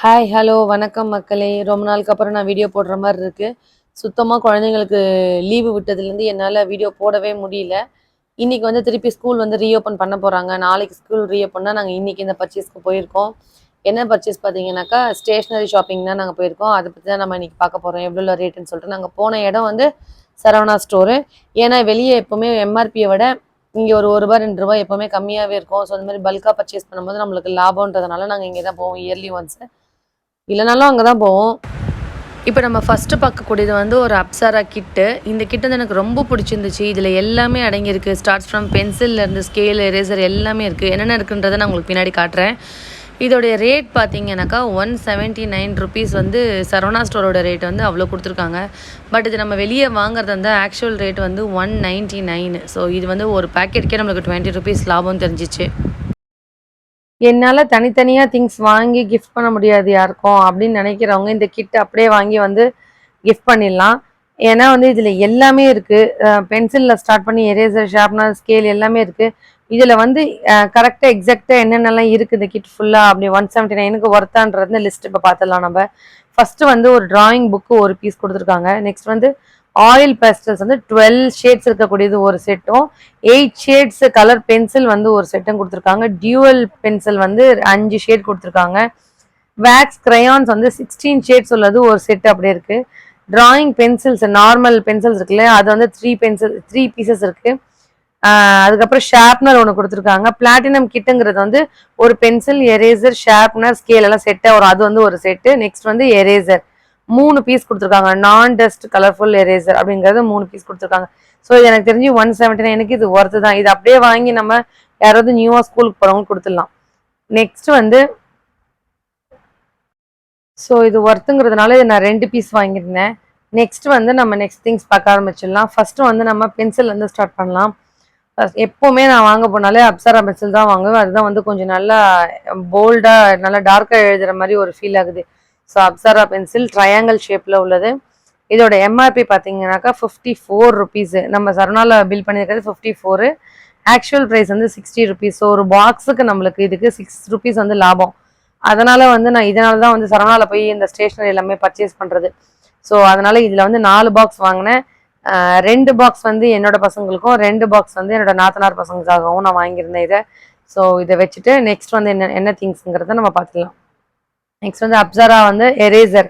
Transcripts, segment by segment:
Hi, hello, வணக்கம் மக்களே. ரொம்ப நாளுக்கு அப்புறம் நான் வீடியோ போடுற மாரி இருக்கு. சுத்தமா குழந்தைங்களுக்கு லீவு விட்டதுலேருந்து என்னால வீடியோ போடவே முடியல. இன்னைக்கு வந்து திருப்பி ஸ்கூல் வந்து ரீஓப்பன் பண்ண போறாங்க. நாளைக்கு ஸ்கூல் ரீஓப்பன்னா நாங்க இன்னைக்கு இந்த பர்ச்சேஸ்க்கு போயிருக்கோம். என்ன பர்ச்சேஸ் பார்த்தீங்கன்னாக்கா, ஸ்டேஷனரி ஷாப்பிங் தான் நாங்க போயிருக்கோம். அத பத்தி தான் நம்ம இன்னைக்கு பார்க்க போறோம். எவ்வளோ ரேட்டுன்னு சொல்லிட்டு. நாங்க போன இடம் வந்து சரவணா ஸ்டோரு. ஏன்னா வெளிய எப்பவுமே எம்ஆர்பிய விட இங்க ஒரு ரூ. 1 ரூ. 2 எப்பவுமே கம்மியாவே இருக்கும். ஸோ, அந்த மாரி பல்கா பர்ச்சேஸ் பண்ணும்போது நம்மளுக்கு லாபம்ன்றதுனால நாங்க இங்க தான் போவோம் இயர்லி ஒன்ஸ். இல்லைனாலும் அங்கே தான் போவோம். இப்போ நம்ம ஃபஸ்ட்டு பார்க்கக்கூடியது வந்து ஒரு அப்சரா கிட்டு. இந்த கிட்டு வந்து எனக்கு ரொம்ப பிடிச்சிருந்துச்சு. இதில் எல்லாமே அடங்கியிருக்கு. ஸ்டார்ட்ஸ் ஃப்ரம் பென்சில்லேருந்து ஸ்கேல், எரேசர் எல்லாமே இருக்குது. என்னென்ன இருக்குன்றதை நான் உங்களுக்கு பின்னாடி காட்டுறேன். இதோடைய ரேட் பார்த்தீங்கன்னாக்கா ₹179 வந்து சரவணா ஸ்டோரோட ரேட் வந்து அவ்வளோ கொடுத்துருக்காங்க. பட் இது நம்ம வெளியே வாங்குறது வந்து ஆக்சுவல் ரேட் வந்து 199. ஸோ இது வந்து ஒரு பேக்கெட்டுக்கே நம்மளுக்கு ₹20 லாபம் தெரிஞ்சிச்சு. என்னால தனித்தனியா திங்ஸ் வாங்கி கிஃப்ட் பண்ண முடியாது யாருக்கும் அப்படின்னு நினைக்கிறவங்க இந்த கிட் அப்படியே வாங்கி வந்து கிஃப்ட் பண்ணிடலாம். ஏன்னா வந்து இதுல எல்லாமே இருக்கு. பென்சில்ல ஸ்டார்ட் பண்ணி எரேசர், ஷார்ப்னர், ஸ்கேல் எல்லாமே இருக்கு. இதுல வந்து கரெக்டா எக்ஸாக்டா என்னென்னலாம் இருக்கு இந்த கிட் ஃபுல்லா அப்படி 179க்கு ஒர்த்தான்றது லிஸ்ட் இப்போ பார்த்துடலாம் நம்ம. ஃபர்ஸ்ட் வந்து ஒரு டிராயிங் புக்கு ஒரு பீஸ் கொடுத்துருக்காங்க. நெக்ஸ்ட் வந்து ஆயில் பேஸ்டல்ஸ் வந்து 12 ஷேட்ஸ் இருக்கக்கூடியது ஒரு செட்டும், 8 ஷேட்ஸ் கலர் பென்சில் வந்து ஒரு செட்டும் கொடுத்துருக்காங்க. டியூவல் பென்சில் வந்து 5 ஷேட் கொடுத்துருக்காங்க. வேக்ஸ் கிரையான்ஸ் வந்து 16 ஷேட்ஸ் உள்ளது ஒரு செட் அப்படியே இருக்கு. டிராயிங் பென்சில்ஸ் நார்மல் பென்சில்ஸ் இருக்குல்ல, அது வந்து 3 பீசஸ் இருக்கு. அதுக்கப்புறம் ஷார்ப்னர் ஒன்று கொடுத்துருக்காங்க. பிளாட்டினம் கிட்டுங்கிறது வந்து ஒரு பென்சில், எரேசர், ஷார்ப்னர், ஸ்கேல் எல்லாம் செட்டாக வரும். அது வந்து ஒரு செட்டு. நெக்ஸ்ட் வந்து எரேசர் 3 பீஸ் கொடுத்துருக்காங்க. நான் டஸ்ட் கலர்ஃபுல் எரேசர் அப்படிங்கிறது 3 பீஸ் கொடுத்துருக்காங்க. ஸோ இது எனக்கு தெரிஞ்சு 179 இது ஒர்த்து தான். இது அப்படியே வாங்கி நம்ம யாராவது நியூவா ஸ்கூலுக்கு போறவங்க கொடுத்துடலாம். நெக்ஸ்ட் வந்து ஸோ இது ஒர்த்துங்கிறதுனால இதை நான் 2 பீஸ் வாங்கியிருந்தேன். நெக்ஸ்ட் வந்து நம்ம நெக்ஸ்ட் திங்ஸ் பார்க்க ஆரம்பிச்சிடலாம். ஃபர்ஸ்ட் வந்து நம்ம பென்சில் வந்து ஸ்டார்ட் பண்ணலாம். எப்போவுமே நான் வாங்க போனாலே அப்சரா பென்சில் தான் வாங்குவேன். அதுதான் வந்து கொஞ்சம் நல்லா போல்டாக நல்லா டார்க்காக எழுதுகிற மாதிரி ஒரு ஃபீல் ஆகுது. ஸோ அப்சரா பென்சில் ட்ரையாங்கிள் ஷேப்பில் உள்ளது. இதோட எம்ஆர்பி பார்த்தீங்கன்னாக்கா ₹54. நம்ம சரணால பில் பண்ணியிருக்கிறது 54. ஆக்சுவல் ப்ரைஸ் வந்து ₹60. ஸோ ஒரு பாக்ஸுக்கு நம்மளுக்கு இதுக்கு ₹6 வந்து லாபம். அதனால வந்து நான் இதனால தான் வந்து சரணால போய் இந்த ஸ்டேஷனரி எல்லாமே பர்ச்சேஸ் பண்ணுறது. ஸோ அதனால இதில் வந்து 4 பாக்ஸ் வாங்கினேன். 2 பாக்ஸ் வந்து என்னோட பசங்களுக்கும், 2 பாக்ஸ் வந்து என்னோட நாத்தனார் பசங்களுக்காகவும் நான் வாங்கியிருந்தேன் இதை. ஸோ இதை வச்சுட்டு நெக்ஸ்ட் வந்து என்ன என்ன திங்ஸுங்கிறத நம்ம பார்த்துக்கலாம். நெக்ஸ்ட் வந்து அப்சரா வந்து எரேசர்.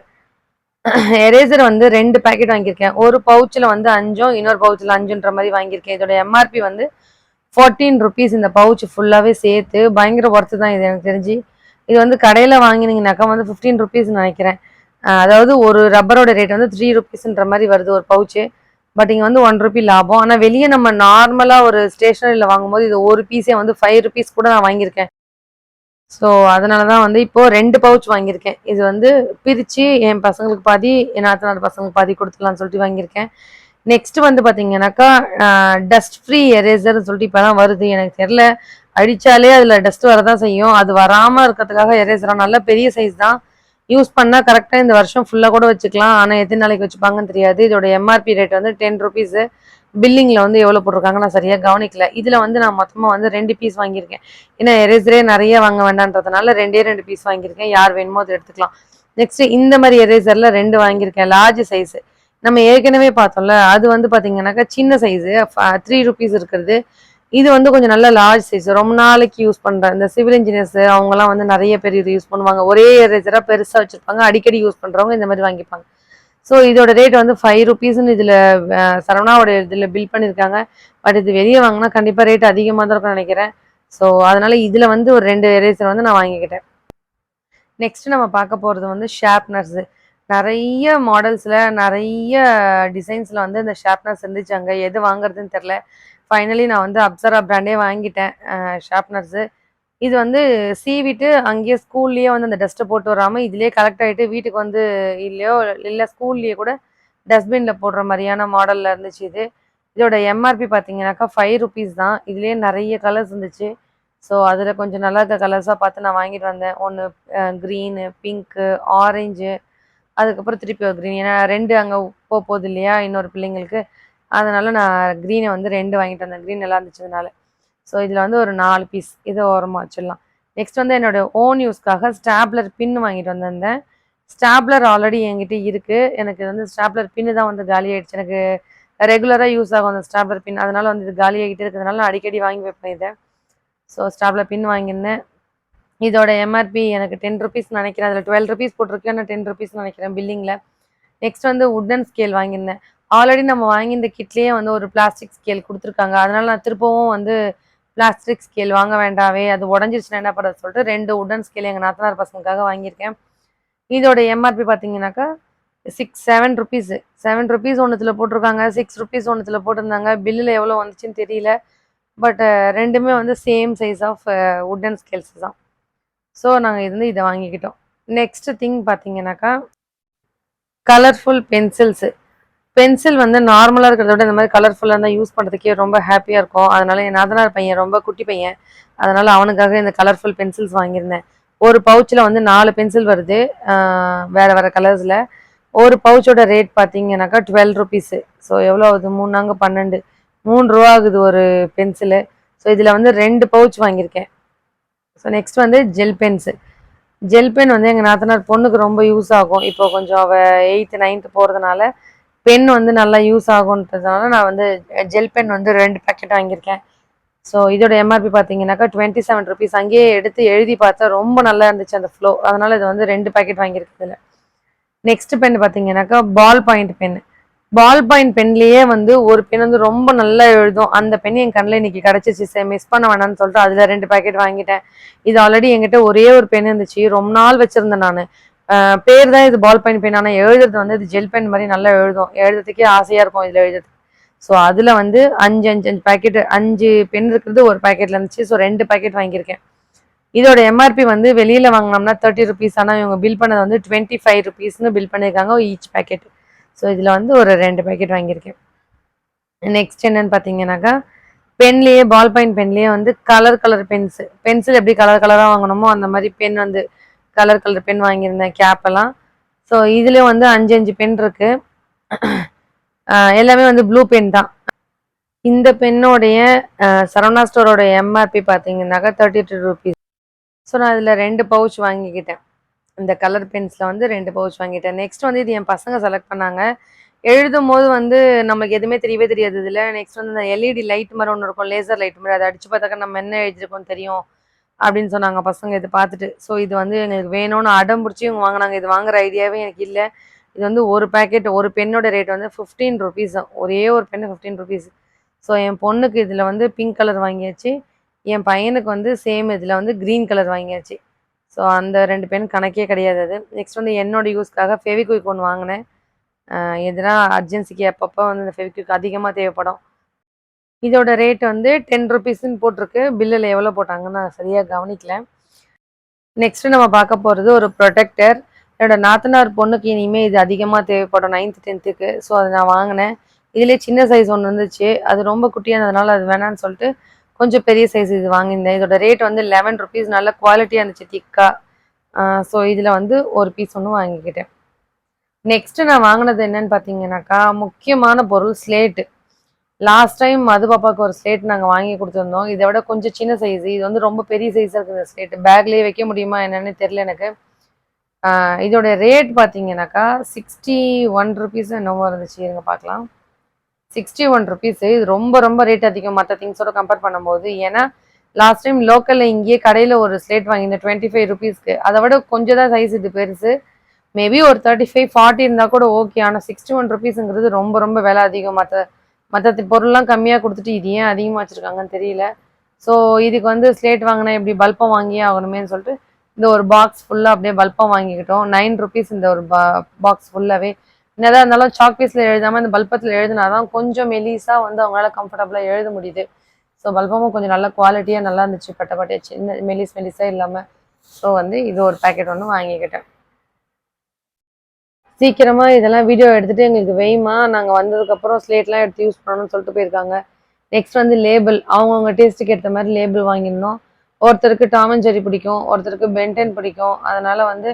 எரேசர் வந்து 2 பேக்கெட் வாங்கியிருக்கேன். ஒரு பவுச்சில் வந்து 5ம் இன்னொரு பவுச்சில் 5ன்ற மாதிரி வாங்கியிருக்கேன். இதோட எம்ஆர்பி வந்து ₹14. இந்த பவுச் ஃபுல்லாகவே சேர்த்து பயங்கர ஒர்த்து தான் இது எனக்கு தெரிஞ்சு. இது வந்து கடையில் வாங்கினீங்கனாக்கா வந்து ₹15 நினைக்கிறேன். அதாவது ஒரு ரப்பரோட ரேட் வந்து ₹3ன்ற மாதிரி வருது ஒரு பவுச்சு. பட் இங்கே வந்து ₹1 லாபம். ஆனால் வெளியே நம்ம நார்மலாக ஒரு ஸ்டேஷனரியில் வாங்கும்போது இது ஒரு பீஸே வந்து ₹5 கூட நான் வாங்கியிருக்கேன். ஸோ அதனால தான் வந்து இப்போ 2 பவுச் வாங்கியிருக்கேன். இது வந்து பிரித்து என் பசங்களுக்கு பாதி, என் நாத்தனார் பசங்களுக்கு பாதி கொடுத்துக்கலாம்னு சொல்லிட்டு வாங்கியிருக்கேன். நெக்ஸ்ட் வந்து பார்த்தீங்கன்னாக்கா டஸ்ட் ஃப்ரீ எரேசர்னு சொல்லிட்டு இப்போ தான் வருது. எனக்கு தெரில, அடித்தாலே அதில் டஸ்ட் வரதான் செய்யும். அது வராமல் இருக்கிறதுக்காக எரேசராக நல்ல பெரிய சைஸ் தான். யூஸ் பண்ணால் கரெக்டாக இந்த வருஷம் ஃபுல்லாக கூட வச்சுக்கலாம். ஆனால் எத்தனை நாளைக்கு வச்சுப்பாங்கன்னு தெரியாது. இதோட எம்ஆர்பி ரேட் வந்து ₹10. பில்லிங்கில் வந்து எவ்வளோ போட்டிருக்காங்க நான் சரியாக கவனிக்கல. இதில் வந்து நான் மொத்தமாக வந்து 2 பீஸ் வாங்கியிருக்கேன். ஏன்னா எரேசரே நிறைய வாங்க வேண்டான்றதுனால 2 பீஸ் வாங்கியிருக்கேன். யார் வேணுமோ அதை எடுத்துக்கலாம். நெக்ஸ்ட் இந்த மாதிரி எரேசரில் 2 வாங்கியிருக்கேன். லார்ஜ் சைஸ் நம்ம ஏற்கனவே பார்த்தோம்ல, அது வந்து பார்த்தீங்கன்னாக்கா சின்ன சைஸு ₹3 இருக்கிறது. இது வந்து கொஞ்சம் நல்ல லார்ஜ் சைஸ். ரொம்ப நாளைக்கு யூஸ் பண்ணுறேன். இந்த சிவில் இன்ஜினியர்ஸ் அவங்கலாம் வந்து நிறைய பேர் இது யூஸ் பண்ணுவாங்க. ஒரே எரேசராக பெருசாக வச்சுருப்பாங்க. அடிக்கடி யூஸ் பண்ணுறவங்க இந்த மாதிரி வாங்கிப்பாங்க. ஸோ இதோட ரேட் வந்து ₹5ன்னு இதில் சரவணாவோட இதில் பில் பண்ணியிருக்காங்க. பட் இது வெளியே வாங்கினா கண்டிப்பாக ரேட் அதிகமாக தான் இருக்கும்னு நினைக்கிறேன். ஸோ அதனால இதில் வந்து ஒரு 2 எரேசர் வந்து நான் வாங்கிக்கிட்டேன். நெக்ஸ்ட் நம்ம பார்க்க போகிறது வந்து ஷார்ப்னர்ஸு. நிறைய மாடல்ஸில் நிறைய டிசைன்ஸில் வந்து இந்த ஷார்ப்னர்ஸ் இருந்துச்சாங்க. எது வாங்குறதுன்னு தெரில. ஃபைனலி நான் வந்து அப்சரா பிராண்டே வாங்கிட்டேன் ஷார்ப்னர்ஸு. இது வந்து சீவிட்டு அங்கேயே ஸ்கூல்லேயே வந்து அந்த டஸ்ட்டை போட்டு வராமல் இதிலே கலெக்ட் ஆகிட்டு வீட்டுக்கு வந்து இல்லையோ இல்லை ஸ்கூல்லேயே கூட டஸ்ட்பினில் போடுற மாதிரியான மாடலில் இருந்துச்சு இது. இதோட எம்ஆர்பி பார்த்தீங்கன்னாக்கா ₹5 தான். இதுலேயே நிறைய கலர்ஸ் இருந்துச்சு. ஸோ அதில் கொஞ்சம் நல்லா இருக்க கலர்ஸாக பார்த்து நான் வாங்கிட்டு வந்தேன். ஒன்று க்ரீனு, பிங்க்கு, ஆரஞ்சு, அதுக்கப்புறம் திருப்பி ஒரு க்ரீன். ஏன்னா 2 அங்கே போகுது இல்லையா இன்னொரு பிள்ளைங்களுக்கு. அதனால நான் க்ரீனை வந்து 2 வாங்கிட்டு வந்தேன். க்ரீன் நல்லா இருந்துச்சதுனால. ஸோ இதில் வந்து ஒரு 4 பீஸ் இதை ஓரமாக வச்சிடலாம். நெக்ஸ்ட் வந்து என்னோட ஓன் யூஸ்க்காக ஸ்டாப்லர் பின் வாங்கிட்டு வந்திருந்தேன். ஸ்டாப்லர் ஆல்ரெடி என்கிட்ட இருக்கு. எனக்கு வந்து ஸ்டாப்லர் பின்னு தான் வந்து காலி ஆயிடுச்சு. எனக்கு ரெகுலரா யூஸ் ஆகும் அந்த ஸ்டாப்லர் பின். அதனால வந்து இது காலி ஆகிட்டே இருக்கிறதுனால நான் அடிக்கடி வாங்கி வைப்பேன் இதை. ஸோ ஸ்டாப்லர் பின் வாங்கியிருந்தேன். இதோட எம்ஆர்பி எனக்கு ₹10 நினைக்கிறேன். அதில் ₹12 போட்டிருக்கு. நான் ₹10 நினைக்கிறேன் பில்லிங்கில். நெக்ஸ்ட் வந்து உட்டன் ஸ்கேல் வாங்கியிருந்தேன். ஆல்ரெடி நம்ம வாங்கியிருந்த கிட்லேயே வந்து ஒரு பிளாஸ்டிக் ஸ்கேல் கொடுத்துருக்காங்க. அதனால நான் திருப்பவும் வந்து பிளாஸ்டிக் ஸ்கேல் வாங்க வேண்டாவே, அது உடஞ்சிருச்சுன்னா என்ன பண்ணுறது சொல்லிட்டு 2 உட்டன் ஸ்கேல் எங்கள் நாத்தனார் பசங்களுக்காக வாங்கியிருக்கேன். இதோட எம்ஆர்பி பார்த்தீங்கன்னாக்கா ₹7 ₹7 ஒன்றுத்தில் போட்டிருக்காங்க, ₹6 ஒன்றுத்தில் போட்டிருந்தாங்க. பில்லில் எவ்வளோ வந்துச்சுன்னு தெரியல. பட் ரெண்டுமே வந்து same size of wooden scales தான். ஸோ நாங்கள் இதை வாங்கிக்கிட்டோம். நெக்ஸ்ட் திங் பார்த்தீங்கன்னாக்கா கலர்ஃபுல் பென்சில்ஸு. பென்சில் வந்து நார்மலாக இருக்கிறத விட இந்த மாதிரி கலர்ஃபுல்லாக இருந்தால் யூஸ் பண்ணுறதுக்கே ரொம்ப ஹாப்பியாக இருக்கும். அதனால என் நாத்தனார் பையன் ரொம்ப குட்டி பையன், அதனால அவனுக்காக இந்த கலர்ஃபுல் பென்சில்ஸ் வாங்கியிருந்தேன். ஒரு பவுச்சில் வந்து 4 பென்சில் வருது, வேறு வேறு கலர்ஸில். ஒரு பவுச்சோட ரேட் பார்த்தீங்கன்னாக்கா ₹12. ஸோ எவ்வளோ ஆகுது, 3 நாங்க 12, ₹3 ஆகுது ஒரு பென்சிலு. ஸோ இதில் வந்து 2 பவுச் வாங்கியிருக்கேன். ஸோ நெக்ஸ்ட் வந்து ஜெல் பென்ஸு. ஜெல் பென் வந்து எங்கள் நாத்தனார் பொண்ணுக்கு ரொம்ப யூஸ் ஆகும். இப்போ கொஞ்சம் அவள் 8th 9th போகிறதுனால பென் வந்து நல்லா யூஸ் ஆகுன்றதுனால நான் வந்து ஜெல் பென் வந்து 2 பேக்கெட் வாங்கியிருக்கேன். ஸோ இதோட எம்ஆர்பி பார்த்தீங்கன்னாக்கா ₹27. அங்கேயே எடுத்து எழுதி பார்த்தா ரொம்ப நல்லா இருந்துச்சு அந்த ஃப்ளோ. அதனால இது வந்து 2 பேக்கெட் வாங்கியிருக்கு இதில். நெக்ஸ்ட் பென் பார்த்தீங்கன்னாக்கா ball point pen. Ball point பென்லேயே வந்து ஒரு பென் வந்து ரொம்ப நல்லா எழுதும். அந்த பென் என் கண்ணில் இன்னைக்கு கிடச்சிச்சு. சரி மிஸ் பண்ண வேணாம்னு சொல்லிட்டு அதில் 2 பேக்கெட் வாங்கிட்டேன். இது ஆல்ரெடி என்கிட்ட ஒரே ஒரு பென் இருந்துச்சு, ரொம்ப நாள் வச்சுருந்தேன் நான். பேர் தான் இது பால் பாயிண்ட் பென், ஆனால் எழுதுறது வந்து இது ஜெல் பென் மாதிரி நல்லா எழுதும். எழுதுறதுக்கே ஆசையாக இருக்கும் இதில் எழுதுறது. ஸோ அதில் வந்து 5 பேக்கெட், 5 பென் இருக்கிறது ஒரு பேக்கெட்டில் இருந்துச்சு. ஸோ 2 பேக்கெட் வாங்கியிருக்கேன். இதோட எம்ஆர்பி வந்து வெளியில் வாங்கினோம்னா ₹30. ஆனால் இவங்க பில் பண்ணது வந்து ₹25 பில் பண்ணியிருக்காங்க ஈச் பேக்கெட். ஸோ இதில் வந்து ஒரு 2 பேக்கெட் வாங்கியிருக்கேன். நெக்ஸ்ட் என்னன்னு பார்த்தீங்கன்னாக்கா பென்லேயே பால் பாயிண்ட் பென்லேயே வந்து கலர் பென்சில் எப்படி கலர் கலராக வாங்கணுமோ அந்த மாதிரி பென் வந்து கலர் பென் வாங்கியிருந்தேன், கேப்பெல்லாம். ஸோ இதுலேயும் வந்து 5 பென் இருக்கு. எல்லாமே வந்து ப்ளூ பென் தான். இந்த பென்னோடைய சரவணா ஸ்டோரோட எம்ஆர்பி பார்த்தீங்கன்னாக்கா ₹32. ஸோ நான் இதில் 2 பவுச் வாங்கிக்கிட்டேன். இந்த கலர் பென்ஸில் வந்து 2 பவுச் வாங்கிட்டேன். நெக்ஸ்ட் வந்து இது என் பசங்க செலக்ட் பண்ணாங்க. எழுதும் போது வந்து நமக்கு எதுவுமே தெரியவே தெரியாது இதில். நெக்ஸ்ட் வந்து இந்த எல்இடி லைட் மாதிரி ஒன்று இருக்கும், லேசர் லைட் மாதிரி, அதை அடிச்சு பார்த்தாக்கா நம்ம என்ன எழுதிருக்கோம் தெரியும் அப்படின்னு சொன்னாங்க பசங்க இதை பார்த்துட்டு. ஸோ இது வந்து எனக்கு வேணும்னு அடம் பிடிச்சி இவங்க வாங்கினாங்க. இது வாங்குற ஐடியாவே எனக்கு இல்லை. இது வந்து ஒரு பேக்கெட், ஒரு பென்னோட ரேட் வந்து ₹15 தான். ஒரே ஒரு பென்னு ₹15. ஸோ என் பொண்ணுக்கு இதில் வந்து பிங்க் கலர் வாங்கியாச்சு, என் பையனுக்கு வந்து சேம் இதில் வந்து க்ரீன் கலர் வாங்கியாச்சு. ஸோ அந்த 2 பென் கணக்கே கிடையாது அது. நெக்ஸ்ட் வந்து என்னோட யூஸ்க்காக ஃபெவிக்விக் ஒன்று வாங்கினேன். எதுனா அர்ஜென்சிக்கு அப்பப்போ வந்து இந்த ஃபெவிக்விக் அதிகமாக தேவைப்படும். இதோட ரேட் வந்து ₹10 போட்டிருக்கு. பில்லில் எவ்வளோ போட்டாங்கன்னு நான் சரியாக கவனிக்கல. நெக்ஸ்ட்டு நம்ம பார்க்க போகிறது ஒரு ப்ரொடெக்டர். என்னோட நாத்தனார் பொண்ணுக்கு இனிமேல் இது அதிகமாக தேவைப்படும் 9th 10th. ஸோ அதை நான் வாங்கினேன். இதிலே சின்ன சைஸ் ஒன்று இருந்துச்சு, அது ரொம்ப குட்டியானதுனால அது வேணான்னு சொல்லிட்டு கொஞ்சம் பெரிய சைஸ் இது வாங்கியிருந்தேன். இதோட ரேட் வந்து ₹11. நல்ல குவாலிட்டியாக இருந்துச்சு, திக்காக. ஸோ இதில் வந்து ஒரு பீஸ் ஒன்று வாங்கிக்கிட்டேன். நெக்ஸ்ட்டு நான் வாங்கினது என்னன்னு பார்த்தீங்கன்னாக்கா முக்கியமான பொருள் ஸ்லேட்டு. லாஸ்ட் டைம் மது பாப்பாவுக்கு ஒரு ஸ்லேட் நாங்கள் வாங்கி கொடுத்துருந்தோம். இதை விட கொஞ்சம் சின்ன சைஸ், இது வந்து ரொம்ப பெரிய சைஸாக இருக்குது. இந்த ஸ்லேட்டு பேக்லேயே வைக்க முடியுமா என்னன்னு தெரியல எனக்கு. இதோட ரேட் பார்த்தீங்கன்னாக்கா ₹61 என்னவோ இருந்துச்சு. இருங்க பார்க்கலாம். ₹61. இது ரொம்ப ரொம்ப ரேட் அதிகம் மற்ற திங்ஸோட கம்பேர் பண்ணும்போது. ஏன்னா லாஸ்ட் டைம் லோக்கலில் இங்கேயே கடையில் ஒரு ஸ்லேட் வாங்கியிருந்தேன் ₹25. அதை விட கொஞ்சம் தான் சைஸ் இது பெருசு. மேபி ஒரு 35 40 இருந்தால் கூட ஓகே. ஆனால் ₹61ங்கிறது ரொம்ப ரொம்ப விலை அதிகம். மற்ற பொருள்லாம் கம்மியாக கொடுத்துட்டு இது ஏன் அதிகமாக வச்சுருக்காங்கன்னு தெரியல. ஸோ இதுக்கு வந்து ஸ்லேட் வாங்கினா எப்படி பல்பம் வாங்கியே ஆகணுமேன்னு சொல்லிட்டு இந்த ஒரு பாக்ஸ் ஃபுல்லாக அப்படியே பல்பம் வாங்கிக்கிட்டோம். ₹9 இந்த ஒரு பாக்ஸ் ஃபுல்லாகவே. என்னதான் இருந்தாலும் சாக் பீஸில் எழுதாமல் இந்த பல்பத்தில் எழுதினா தான் கொஞ்சம் மெலிசாக வந்து அவங்களால கம்ஃபர்டபுளாக எழுத முடியுது. ஸோ பல்பமும் கொஞ்சம் நல்ல குவாலிட்டியாக நல்லா இருந்துச்சு, பட்டை சின்ன மெலிசாக இல்லாமல். ஸோ வந்து இது ஒரு பேக்கெட் ஒன்று வாங்கிக்கிட்டேன். சீக்கிரமாக இதெல்லாம் வீடியோ எடுத்துகிட்டு எங்களுக்கு வெய்மா, நாங்கள் வந்ததுக்கப்புறம் ஸ்லேட்லாம் எடுத்து யூஸ் பண்ணணும்னு சொல்லிட்டு போயிருக்காங்க. நெக்ஸ்ட் வந்து லேபிள், அவங்கவுங்க டேஸ்ட்டுக்கு ஏற்ற மாதிரி லேபிள் வாங்கியிருந்தோம். ஒருத்தருக்கு டாம் அண்ட் ஜெர்ரி பிடிக்கும், ஒருத்தருக்கு பென்டென் பிடிக்கும். அதனால் வந்து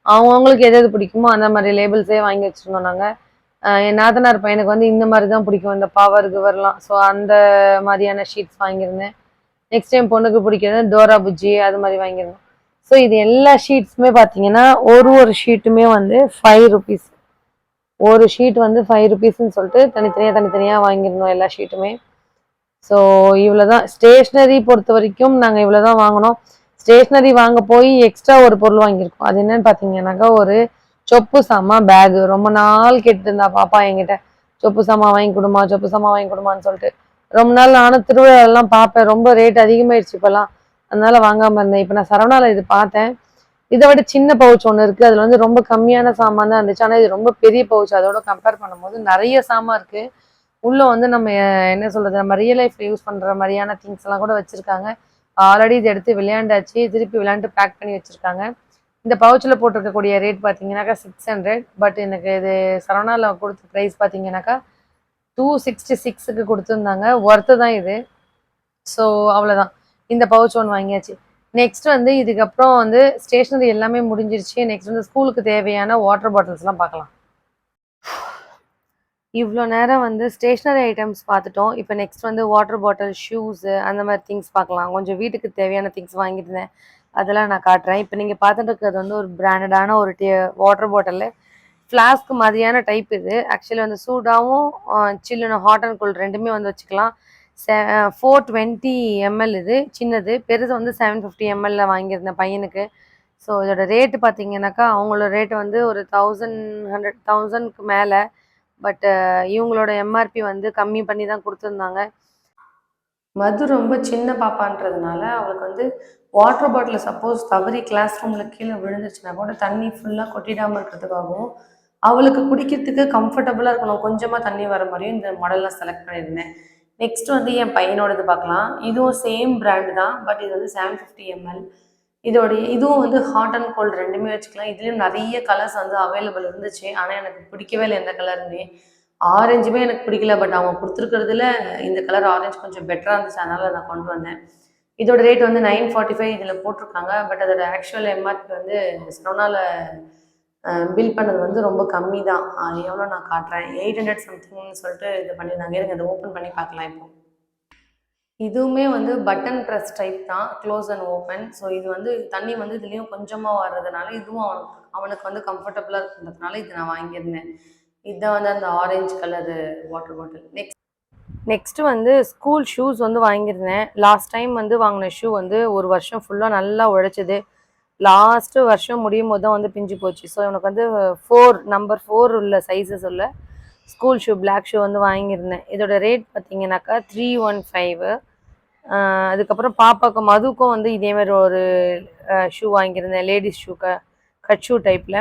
அவங்கவுங்களுக்கு எது எது பிடிக்குமோ அந்த மாதிரி லேபிள்ஸே வாங்கி வச்சுருந்தோம் நாங்கள். என் நாத்தனார் பையனுக்கு வந்து இந்த மாதிரி தான் பிடிக்கும், இந்த பவர் கிவர்லாம். ஸோ அந்த மாதிரியான ஷீட்ஸ் வாங்கியிருந்தேன். நெக்ஸ்ட் என் பொண்ணுக்கு பிடிக்கிறது டோரா புஜ்ஜி அது மாதிரி வாங்கியிருந்தோம். ஸோ இது எல்லா ஷீட்ஸுமே பார்த்தீங்கன்னா ஒரு ஷீட்டுமே வந்து 5 ருபீஸ். ஒரு ஷீட் வந்து 5 ருபீஸ்ன்னு சொல்லிட்டு தனித்தனியாக வாங்கியிருந்தோம் எல்லா ஷீட்டுமே. ஸோ இவ்வளோதான். ஸ்டேஷ்னரி பொறுத்த வரைக்கும் நாங்கள் இவ்வளோதான் வாங்கினோம். ஸ்டேஷ்னரி வாங்க போய் எக்ஸ்ட்ரா ஒரு பொருள் வாங்கியிருக்கோம். அது என்னன்னு பார்த்தீங்கன்னாக்கா ஒரு சொப்பு சாமா பேகு. ரொம்ப நாள் கேட்டு இருந்தா பாப்பா என்கிட்ட, சொப்பு சாமா வாங்கி கொடுமா சொப்பு சாமா வாங்கி கொடுமான்னு சொல்லிட்டு. ரொம்ப நாள் நானும் திருவிழாலாம் பார்ப்பேன், ரொம்ப ரேட் அதிகமாயிடுச்சு இப்போல்லாம், அதனால வாங்காமல் இருந்தேன். இப்போ நான் சரவணாவில் இது பார்த்தேன். இதை விட சின்ன பவுச் ஒன்று இருக்குது, அதில் வந்து ரொம்ப கம்மியான சாமான் தான் இருந்துச்சு. ஆனால் இது ரொம்ப பெரிய பவுச், அதோட கம்பேர் பண்ணும்போது நிறைய சாமான் இருக்குது. உள்ளே வந்து நம்ம என்ன சொல்கிறது, நம்ம ரியல் லைஃப்பில் யூஸ் பண்ணுற மாதிரியான திங்ஸ் எல்லாம் கூட வச்சுருக்காங்க. ஆல்ரெடி இது எடுத்து விளையாண்டாச்சு, திருப்பி விளையாண்டு பேக் பண்ணி வச்சுருக்காங்க. இந்த பவுச்சில் போட்டிருக்கக்கூடிய ரேட் பார்த்தீங்கன்னாக்கா 600. பட் எனக்கு இது சரவணாவில் கொடுத்த ப்ரைஸ் பார்த்தீங்கன்னாக்கா 266க்கு கொடுத்துருந்தாங்க. ஒர்த்து தான் இது. ஸோ அவ்வளோதான், இந்த பவுச் ஒன்று வாங்கியாச்சு. நெக்ஸ்ட் வந்து இதுக்கப்புறம் வந்து ஸ்டேஷ்னரி எல்லாமே முடிஞ்சிருச்சு. நெக்ஸ்ட் வந்து ஸ்கூலுக்கு தேவையான வாட்டர் பாட்டில்ஸ்லாம் பார்க்கலாம். இவ்வளோ நேரம் வந்து ஸ்டேஷ்னரி ஐட்டம்ஸ் பார்த்துட்டோம். இப்போ நெக்ஸ்ட் வந்து வாட்டர் பாட்டில், ஷூஸு அந்த மாதிரி திங்ஸ் பார்க்கலாம். கொஞ்சம் வீட்டுக்கு தேவையான திங்ஸ் வாங்கியிருந்தேன், அதெல்லாம் நான் காட்டுறேன். இப்போ நீங்கள் பார்த்துட்டு இருக்கிறது வந்து ஒரு பிராண்டடான ஒரு வாட்டர் பாட்டில், ஃப்ளாஸ்க் மாதிரியான டைப். இது ஆக்சுவலி வந்து சூடாகவும் சில்லுன்னு ஹாட் அண்ட் கோல்டு ரெண்டுமே வந்து வச்சுக்கலாம். 420 ml இது சின்னது, பெருசு வந்து 750 ml வாங்கியிருந்தேன் பையனுக்கு. ஸோ இதோட ரேட்டு பார்த்தீங்கன்னாக்கா அவங்களோட ரேட்டு வந்து ஒரு 1000க்கு மேலே. பட் இவங்களோட எம்ஆர்பி வந்து கம்மி பண்ணி தான் கொடுத்துருந்தாங்க. மது ரொம்ப சின்ன பாப்பான்றதுனால அவளுக்கு வந்து வாட்டர் பாட்டில் சப்போஸ் தவறி கிளாஸ் ரூமில் கீழே விழுந்துச்சுன்னா கூட தண்ணி ஃபுல்லாக கொட்டிடாமல் இருக்கிறதுக்காகவும் அவளுக்கு குடிக்கிறதுக்கு கம்ஃபர்டபுளாக இருக்கணும், கொஞ்சமாக தண்ணி வர மாதிரியும் இந்த மாடல்லாம் செலக்ட் பண்ணியிருந்தேன். நெக்ஸ்ட் வந்து என் பையனோடது பார்க்கலாம். இதுவும் சேம் பிராண்டு தான், பட் இது வந்து 750 ml. இதுவும் வந்து ஹாட் அண்ட் கோல்டு ரெண்டுமே வச்சுக்கலாம். இதுலேயும் நிறைய கலர்ஸ் வந்து அவைலபிள் இருந்துச்சு, ஆனால் எனக்கு பிடிக்கவே இல்லை எந்த கலருமே. ஆரஞ்சுமே எனக்கு பிடிக்கல, பட் அவங்க கொடுத்துருக்கிறதுல இந்த கலர் ஆரஞ்சு கொஞ்சம் பெட்டராக இருந்துச்சு, அதனால் நான் கொண்டு வந்தேன். இதோட ரேட் வந்து 945 இதில் போட்டிருக்காங்க. பட் அதோட ஆக்சுவல் எம்ஆர்பி வந்து சரவணாவில் பில் பண்ணது வந்து ரொம்ப கம்மி தான். அது எவ்வளோ நான் காட்டுறேன், 800 சம்திங்னு சொல்லிட்டு இது பண்ணியிருந்தாங்க. இருங்க இதை ஓப்பன் பண்ணி பார்க்கலாம். இப்போ இதுவுமே வந்து பட்டன் ப்ரெஸ் டைப் தான், க்ளோஸ் அண்ட் ஓப்பன். ஸோ இது வந்து தண்ணி வந்து இதுலேயும் கொஞ்சமாக வர்றதுனால இதுவும் அவனுக்கு வந்து கம்ஃபர்டபுளாக இருக்கிறதுனால இது நான் வாங்கியிருந்தேன். இதுதான் வந்து அந்த orange colour water bottle. Next வந்து ஸ்கூல் ஷூஸ் வந்து வாங்கியிருந்தேன். லாஸ்ட் டைம் வந்து வாங்கின ஷூ வந்து ஒரு வருஷம் ஃபுல்லாக நல்லா உழைச்சிது. லாஸ்ட்டு வருஷம் முடியும் போது தான் வந்து பிஞ்சு போச்சு. ஸோ இவனுக்கு வந்து நம்பர் 4 உள்ள சைஸஸ் உள்ள ஸ்கூல் ஷூ, பிளாக் ஷூ வந்து வாங்கியிருந்தேன். இதோட ரேட் பார்த்தீங்கன்னாக்கா 315. அதுக்கப்புறம் பாப்பாவுக்கு மதுக்கும் வந்து இதேமாதிரி ஒரு ஷூ வாங்கியிருந்தேன், லேடிஸ் ஷூ, கட் ஷூ டைப்பில்.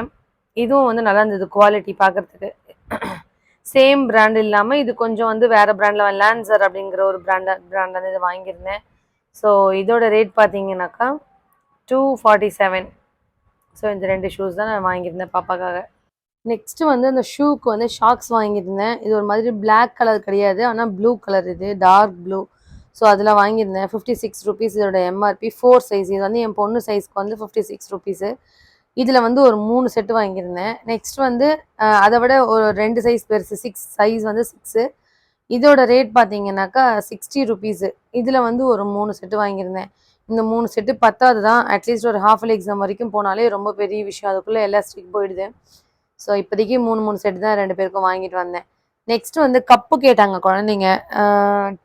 இதுவும் வந்து நல்லா இருந்தது குவாலிட்டி பார்க்குறதுக்கு. சேம் பிராண்ட் இல்லாமல் இது கொஞ்சம் வந்து வேறு பிராண்டில் லான்சர் அப்படிங்கிற ஒரு பிராண்ட் வந்து இதை வாங்கியிருந்தேன். ஸோ இதோட ரேட் பார்த்தீங்கன்னாக்கா 247. ஸோ இந்த 2 ஷூஸ் தான் நான் வாங்கியிருந்தேன் பாப்பாக்காக. நெக்ஸ்ட்டு வந்து அந்த ஷூக்கு வந்து ஷாக்ஸ் வாங்கியிருந்தேன். இது ஒரு மாதிரி பிளாக் கலர் கிடையாது, ஆனால் ப்ளூ கலர், இது டார்க் ப்ளூ. ஸோ அதில் வாங்கியிருந்தேன். 56 ருபீஸ் இதோட எம்ஆர்பி. 4 சைஸ், இது வந்து என் பொண்ணு சைஸ்க்கு வந்து 56 ருபீஸு. இதில் வந்து ஒரு 3 செட்டு வாங்கியிருந்தேன். நெக்ஸ்ட் வந்து அதை விட ஒரு 2 சைஸ் பெருசு, 6 சைஸ் வந்து 6. இதோட ரேட் பார்த்தீங்கன்னாக்கா 60 ருபீஸு. இதில் வந்து ஒரு 3 செட்டு வாங்கியிருந்தேன். இந்த 3 செட்டு பத்தாது தான், அட்லீஸ்ட் ஒரு ஹாஃப் எக்ஸாம் வரைக்கும் போனாலே ரொம்ப பெரிய விஷயம், அதுக்குள்ளே எலாஸ்டிக் போயிடுது. ஸோ இப்போதைக்கு 3 செட்டு தான் 2 பேருக்கும் வாங்கிட்டு வந்தேன். நெக்ஸ்ட் வந்து கப்பு கேட்டாங்க குழந்தைங்க,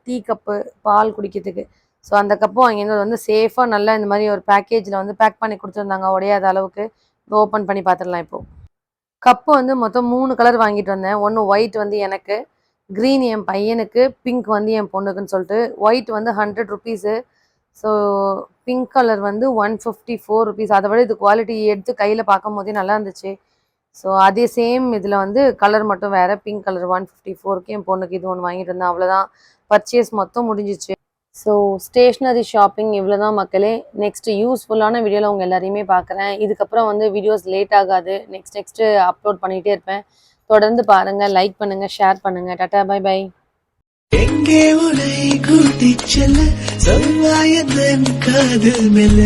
டீ கப்பு, பால் குடிக்கிறதுக்கு. ஸோ அந்த கப்பு வாங்கியிருந்தது வந்து சேஃபாக நல்லா இந்த மாதிரி ஒரு பேக்கேஜில் வந்து பேக் பண்ணி கொடுத்துருந்தாங்க, உடையாத அளவுக்கு. ஓப்பன் பண்ணி பார்த்துடலாம். இப்போது கப்பு வந்து மொத்தம் 3 கலர் வாங்கிட்டு வந்தேன். ஒன்று ஒயிட் வந்து எனக்கு, க்ரீன் என் பையனுக்கு, பிங்க் வந்து என் பொண்ணுக்குன்னு சொல்லிட்டு. ஒயிட் வந்து 100 ருபீஸு. ஸோ பிங்க் கலர் வந்து 154 ருபீஸ். அதை விட இது குவாலிட்டி எடுத்து கையில் பார்க்கும் போதே நல்லா இருந்துச்சு. ஸோ அதே சேம் இதில் வந்து கலர் மட்டும் வேறு, பிங்க் கலர் 154க்கு என் பொண்ணுக்கு இது ஒன்று வாங்கிட்டு இருந்தேன். அவ்வளோதான், பர்ச்சேஸ் மொத்தம் முடிஞ்சிச்சு. ஸோ ஸ்டேஷ்னரி ஷாப்பிங் இவ்வளோ தான் மக்களே. நெக்ஸ்ட்டு யூஸ்ஃபுல்லான வீடியோவில் உங்கள் எல்லாரையுமே பார்க்குறேன். இதுக்கப்புறம் வந்து வீடியோஸ் லேட் ஆகாது, நெக்ஸ்ட்டு அப்லோட் பண்ணிகிட்டே இருப்பேன். தொடர்ந்து பாருங்கள், லைக் பண்ணுங்கள், ஷேர் பண்ணுங்கள். Tata, bye bye. எங்கே உனை கூட்டிச் செல்ல சொல்வாய் காது மேல.